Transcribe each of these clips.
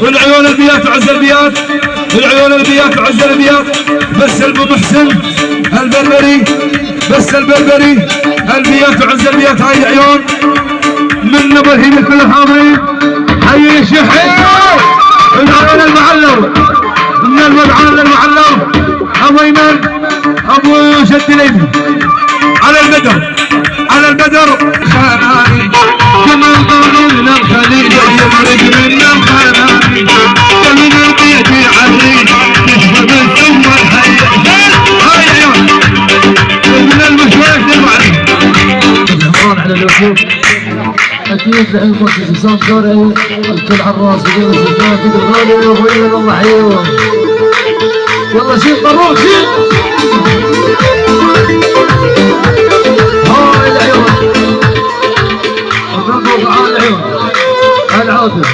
والعيون البيات عز البيات، العيون البيات عز البيات، بس ابو محسن البربري، بس البربري البيات عز البيات. هاي العيون من نبرهين كل حاضرين. حي الشحي العيون المعلم من الوضعان المعلم ابو ايمن ابو شد ليلي على البدر، على البدر خاناني كما قالوا من الخليل يخرج من الخاناني كمن البيت علي يشرب الثم الحي. هاي عيون من المشويش للمعلم الحمران على الوقوف. اكيد لعلمكم في حسام شرعي الكل على الراس وجيب الزجاج في الغالي وابويا والله حيوه. والله شيل طروق شيل. هاي العيون وفوق على العيون العاطف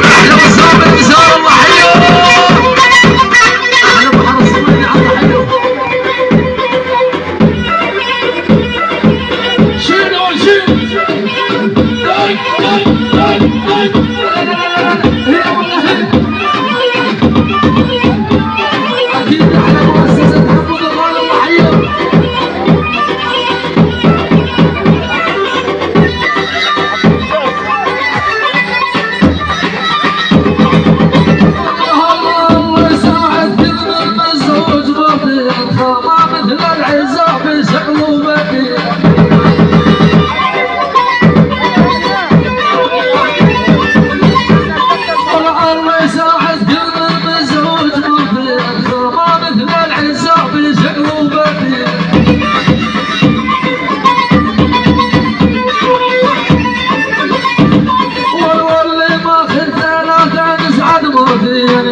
احلى وصاب النساء الله حيوه. انا بحرص مني على حيوه. شيل اول شيل. اكيد على مؤسسة حفظ الله الله حيوه.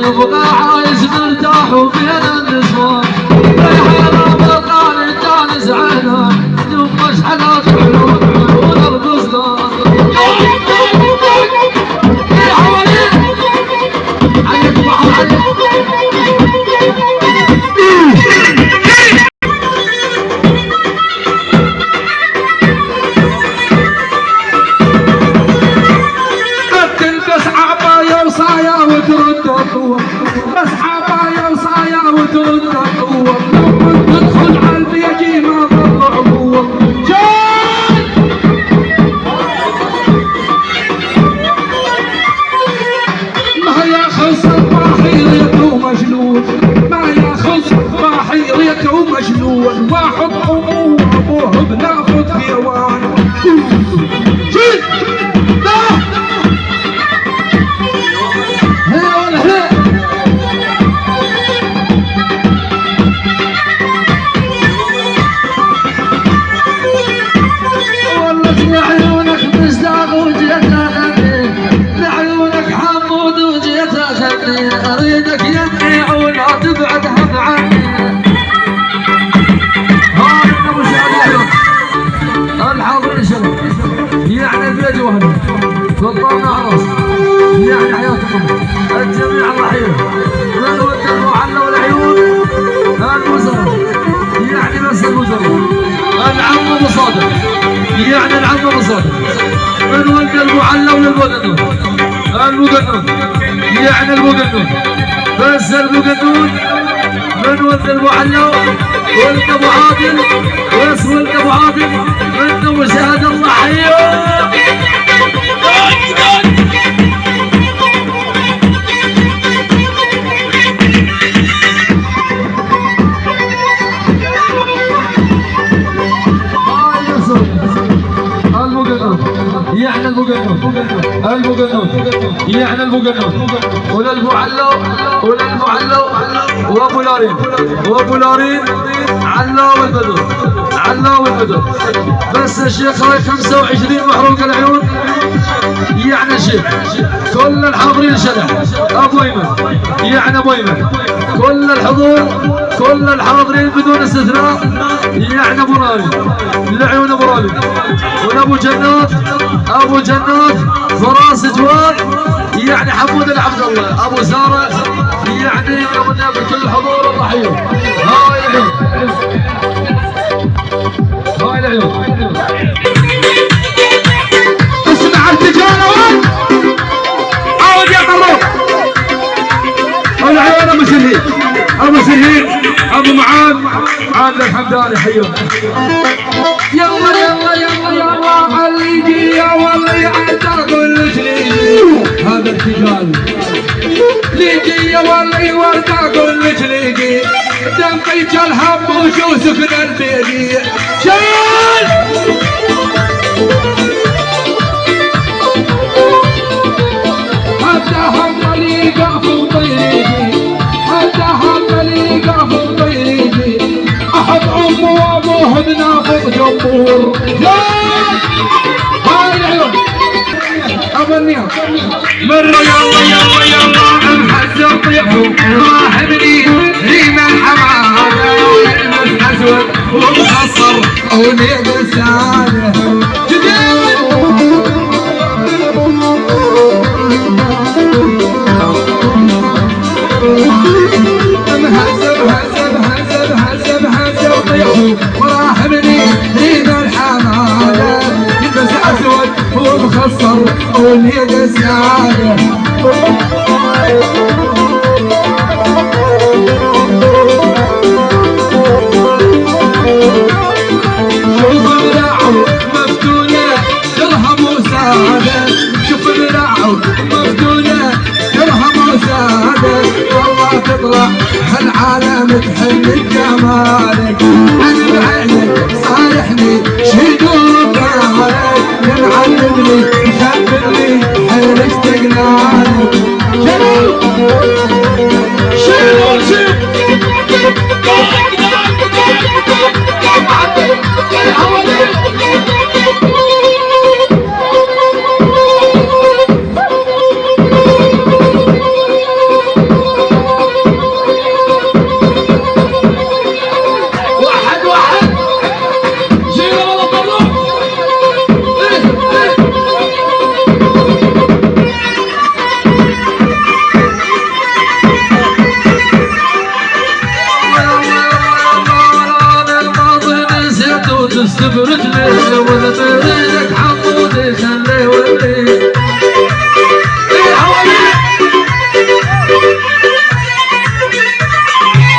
يبغى عايش مرتاح وبين النسوان ريحانة بالقاري كان زعلان يوم مشحنات حلول حلول الغزلان. يا حوالي عليك وعليك تلبس عباية وصايا وترد الطوب، بس عباية وصايا وترد الطوب، تدخل على البيجي ما ضل عبوب. ما ياخذ صباحيته مجنون، ما ياخذ صباحيته مجنون، واحد ابوه بنافذ حيوان. اريدك يمني ولا تبعد هم عني. هاي ابو شعبان الحاضرين شباب يعني البيت وهنا سلطان عروس يعني حياتكم الجميع الله حيه. من ود المعلى والعيون الوزراء يعني بس الوزراء العم ابو صادق يعني العم ابو صادق. من ود المعلى والمجنون المجنون يعني المجنون بس المجنون. من ولد المعلى ولد ابو عادل بس ولد ابو عادل منه مشاهد الله حيه. يعني المقنون يعني المقنون وللمعلو وابو لارين علو والبدر بس الشيخ هاي 25 محروق العيون يعني الشيخ كل الحاضرين شلح ابو ايمن يعني ابو ايمن كل الحضور كل الحاضرين بدون استثناء يعني ابو رامي العيون ابو رامي والابو جنات فراس جواد يعني حمود العبد الله ابو ساره يعني قبلنا بكل الحضور والضحيه هاي العيون اسمع التجارة وين عاود يا طروق العيون ابو سهيل ابو معاذ عاد الحمداني حيوه يلا اللي يجي يا والله عاد كل شيء هذا التجال ليجي يا والله ورد كل شيء دمك الهم وشو سكن البيدي شال حتى هم اللي قافوا طيريجي احد امه وابوه بنافق جمهور هاي العيون ابو النيام مرة يلا محزن طيحه راهبني ريم الحمامة والمس اسود ومخصر وليد السعادة مهزب طيحه وراهبني ريم الحمامة يلبس اسود ومخصر وليد السعادة شوف ذراعه مفتونة درهم وسادة شوف ذراعه مفتونة درهم وسادة والله تطلع هالعالم تحن جمالك انا بعينك صالحني شدور بغالك ينعلمني يخبرني حين اشتقنا لك تستبرد لي ولا تريدك حمودي خليه ولي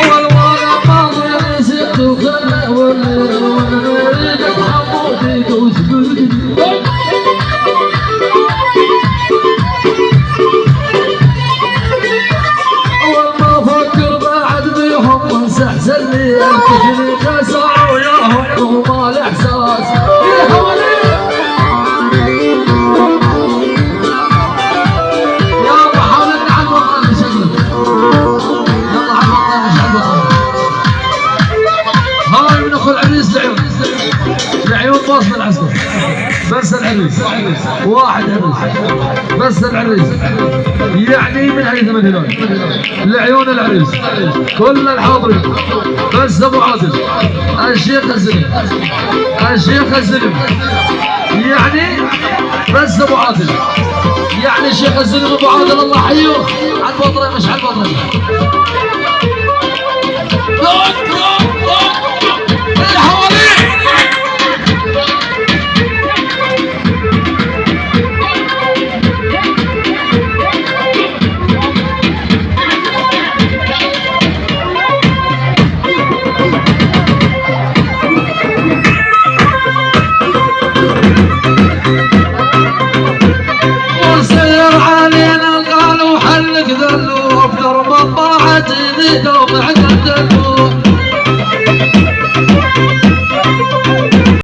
والورا ماضي نسيت وخليه ولي ولا تريدك حمودي تستبرد لي اول ما افكر بعد بيهم انسحسن لي الكشري خسعوا ياهم وما الاحساس يلا حاولت على الوطن بشكلك يلا على الوطن مش على الوطن هاي من اخو العريس لعيون باص العسكر بس العريس واحد عريس بس العريس يعني من هيثم الهلال لعيون العريس كل الحاضرين بس ابو عادل الشيخ الزلم يعني بس ابو عادل يعني الشيخ الزلم ابو عادل الله حيه على البطري مش على البطري